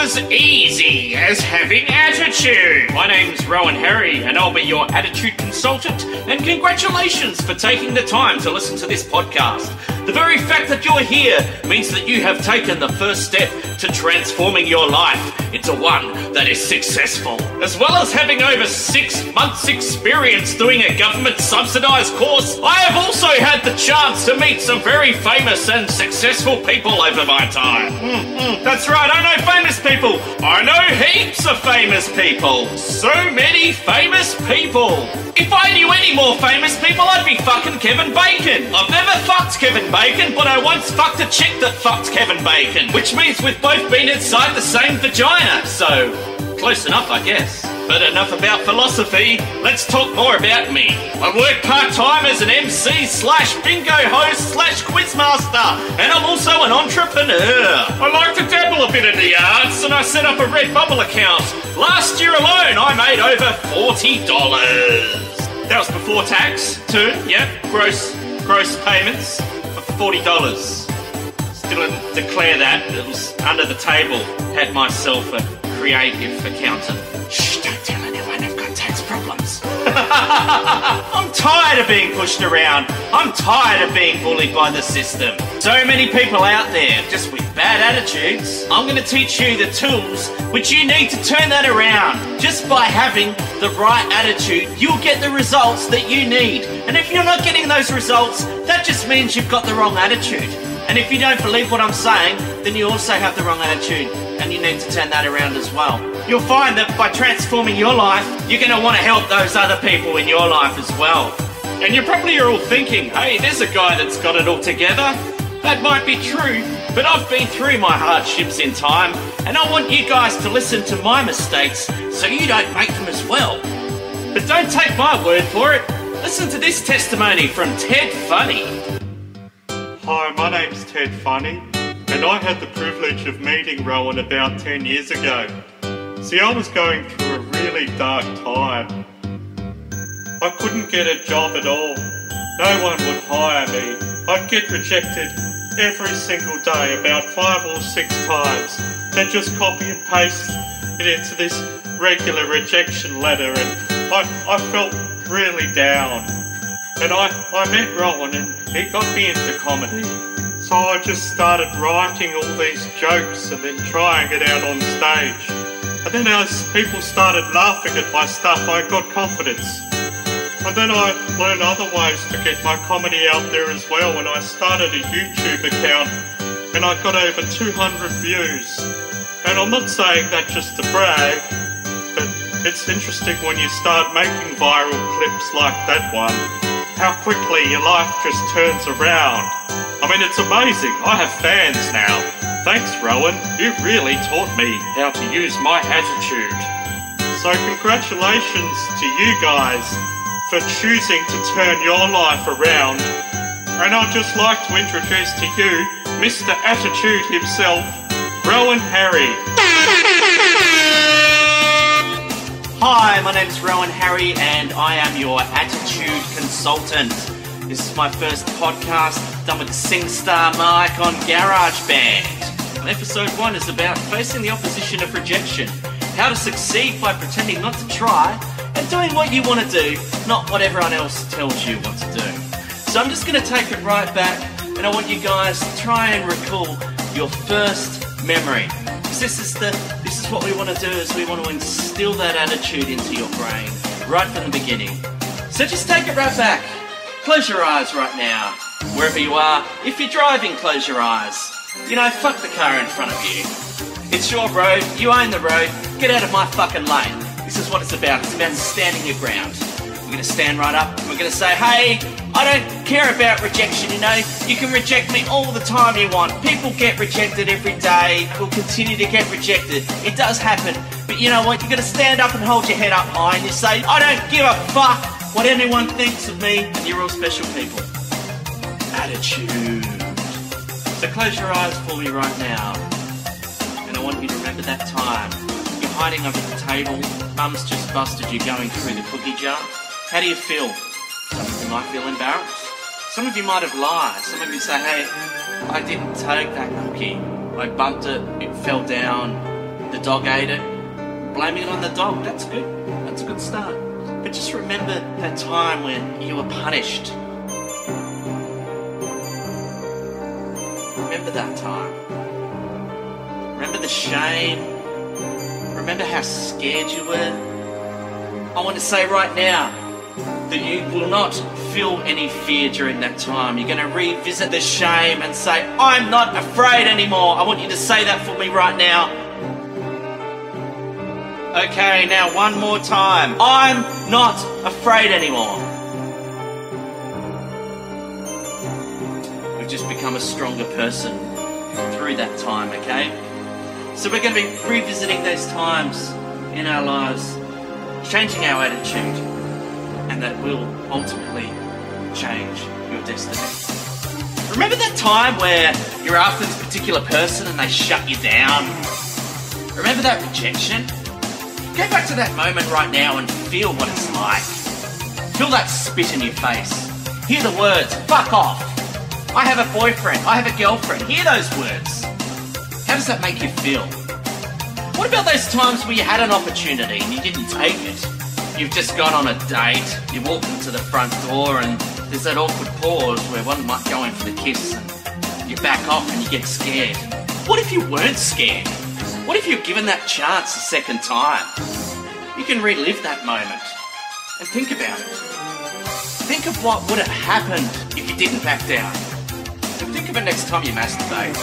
as easy as having attitude. My name's Rowan Harry, and I'll be your attitude consultant, and congratulations for taking the time to listen to this podcast. The very fact that you're here means that you have taken the first step to transforming your life into one that is successful. As well as having over 6 months experience doing a government subsidised course, I have also had the chance to meet some very famous and successful people over my time. That's right, I know famous people. I know heaps of famous people. So many famous people. If I knew any more famous people, I'd be fucking Kevin Bacon. I've never fucked Kevin Bacon, but I once fucked a chick that fucked Kevin Bacon, which means we've both been inside the same vagina. So, close enough, I guess. But enough about philosophy, let's talk more about me. I work part-time as an MC / bingo host / quizmaster, and I'm also an entrepreneur. I like to dabble a bit in the arts, and I set up a Redbubble account. Last year alone, I made over $40. That was before tax, too. Yep, gross payments of $40. Still didn't declare that. It was under the table. Had myself a creative accountant. Shh, don't tell anyone I've got tax problems. I'm tired of being pushed around. I'm tired of being bullied by the system. So many people out there just with bad attitudes. I'm going to teach you the tools which you need to turn that around. Just by having the right attitude, you'll get the results that you need. And if you're not getting those results, that just means you've got the wrong attitude. And if you don't believe what I'm saying, then you also have the wrong attitude, and you need to turn that around as well. You'll find that by transforming your life, you're going to want to help those other people in your life as well. And you probably are all thinking, hey, there's a guy that's got it all together. That might be true, but I've been through my hardships in time, and I want you guys to listen to my mistakes so you don't make them as well. But don't take my word for it. Listen to this testimony from Ted Funny. Hi, my name's Ted Funny, and I had the privilege of meeting Rowan about 10 years ago. See, I was going through a really dark time. I couldn't get a job at all. No one would hire me. I'd get rejected every single day, about 5 or 6 times. They'd just copy and paste it into this regular rejection letter, and I felt really down. And I met Rowan, and he got me into comedy. So I just started writing all these jokes and then trying it out on stage. And then as people started laughing at my stuff, I got confidence. And then I learned other ways to get my comedy out there as well, and I started a YouTube account, and I got over 200 views. And I'm not saying that just to brag, but it's interesting when you start making viral clips like that one, how quickly your life just turns around. I mean, it's amazing. I have fans now. Thanks, Rowan. You really taught me how to use my attitude. So congratulations to you guys for choosing to turn your life around. And I'd just like to introduce to you Mr. Attitude himself, Rowan Harry. Hi, my name's Rowan Harry, and I am your attitude consultant. This is my first podcast done with a SingStar mic on GarageBand. Episode 1 is about facing the opposition of rejection, how to succeed by pretending not to try, and doing what you want to do, not what everyone else tells you what to do. So I'm just going to take it right back, and I want you guys to try and recall your first memory. This is what we want to do, is we want to instill that attitude into your brain right from the beginning. So just take it right back. Close your eyes right now, wherever you are. If you're driving, close your eyes. You know, fuck the car in front of you. It's your road, you own the road, get out of my fucking lane. This is what it's about. It's about standing your ground. We're going to stand right up and we're going to say, hey, I don't care about rejection, you know. You can reject me all the time you want. People get rejected every day. Will continue to get rejected. It does happen. But you know what? You've got to stand up and hold your head up high and you say, I don't give a fuck what anyone thinks of me, and you're all special people. Attitude. So close your eyes for me right now. And I want you to remember that time. You're hiding under the table. Mum's just busted you going through the cookie jar. How do you feel? Some of you might feel embarrassed. Some of you might have lied. Some of you say, hey, I didn't take that cookie. I bumped it, it fell down. the dog ate it, blaming it on the dog. That's good. That's a good start. But just remember that time when you were punished. Remember that time. Remember the shame. Remember how scared you were. I want to say right now that you will not feel any fear during that time. You're going to revisit the shame and say, I'm not afraid anymore. I want you to say that for me right now. Okay, now one more time. I'm not afraid anymore. We've just become a stronger person through that time, okay? So we're going to be revisiting those times in our lives, changing our attitude, and that will ultimately change your destiny. Remember that time where you're after this particular person and they shut you down? Remember that rejection? Go back to that moment right now and feel what it's like. Feel that spit in your face. Hear the words, fuck off. I have a boyfriend, I have a girlfriend. Hear those words. How does that make you feel? What about those times where you had an opportunity and you didn't take it? You've just gone on a date, you walk into the front door and there's that awkward pause where one might go in for the kiss and you back off and you get scared. What if you weren't scared? What if you're given that chance a second time? You can relive that moment and think about it. Think of what would have happened if you didn't back down. And think of it next time you masturbate.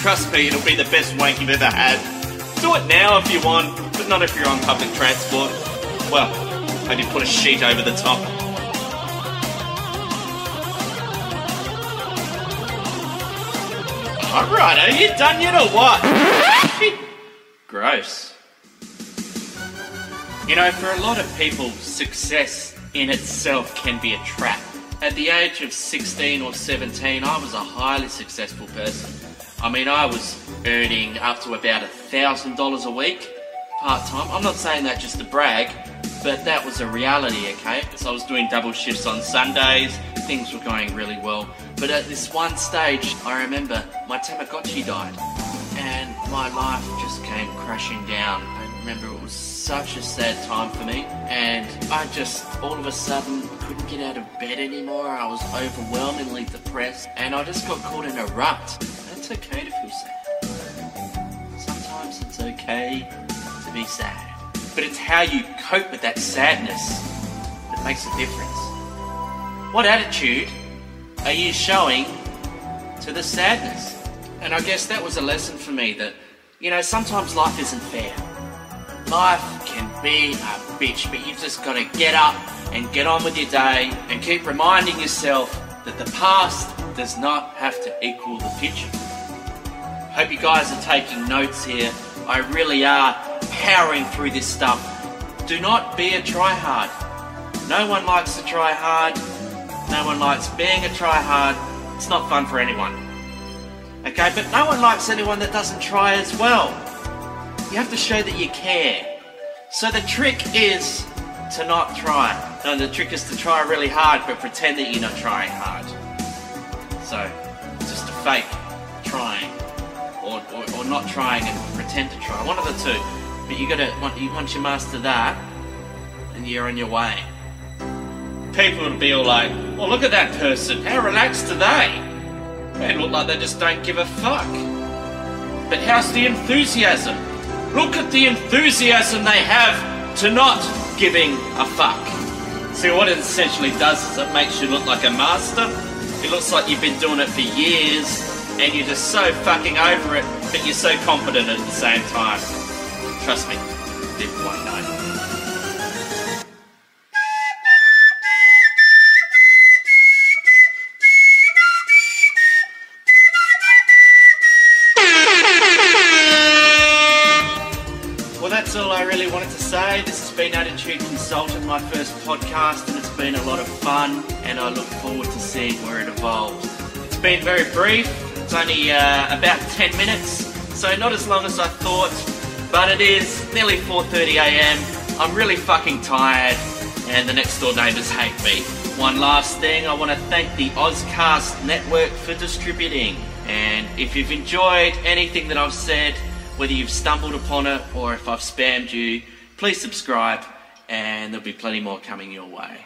Trust me, it'll be the best wank you've ever had. Do it now if you want, but not if you're on public transport. Well, maybe put a sheet over the top. Alright, are you done yet or what? Gross. You know, for a lot of people, success in itself can be a trap. At the age of 16 or 17, I was a highly successful person. I mean, I was earning up to about $1,000 a week, part-time. I'm not saying that just to brag, but that was a reality, okay? So I was doing double shifts on Sundays, things were going really well. But at this one stage, I remember my Tamagotchi died, and my life just came crashing down. I remember it was such a sad time for me, and I just all of a sudden couldn't get out of bed anymore. I was overwhelmingly depressed, and I just got caught in a rut. It's okay to feel sad. Sometimes it's okay to be sad. But it's how you cope with that sadness that makes a difference. What attitude are you showing to the sadness? And I guess that was a lesson for me that, you know, sometimes life isn't fair. Life can be a bitch, but you've just got to get up and get on with your day and keep reminding yourself that the past does not have to equal the future. Hope you guys are taking notes here. I really are powering through this stuff. Do not be a tryhard. No one likes to try hard. No one likes being a tryhard. It's not fun for anyone. Okay, but no one likes anyone that doesn't try as well. You have to show that you care. So the trick is to not try. No, the trick is to try really hard but pretend that you're not trying hard. So, just a fake trying. Or not trying and pretend to try. One of the two. But you gotta, once you master that, then you're on your way. People would be all like, oh, look at that person, how relaxed are they? They look like they just don't give a fuck. But how's the enthusiasm? Look at the enthusiasm they have to not giving a fuck. See, what it essentially does is it makes you look like a master. It looks like you've been doing it for years, and you're just so fucking over it, but you're so confident at the same time. Trust me, people won't know. Well, that's all I really wanted to say. This has been Attitude Consultant, my first podcast, and it's been a lot of fun, and I look forward to seeing where it evolves. It's been very brief. It's only about 10 minutes, so not as long as I thought, but it is nearly 4:30 a.m. I'm really fucking tired, and the next door neighbours hate me. One last thing, I want to thank the Ozcast network for distributing, and if you've enjoyed anything that I've said, whether you've stumbled upon it or if I've spammed you, please subscribe and there'll be plenty more coming your way.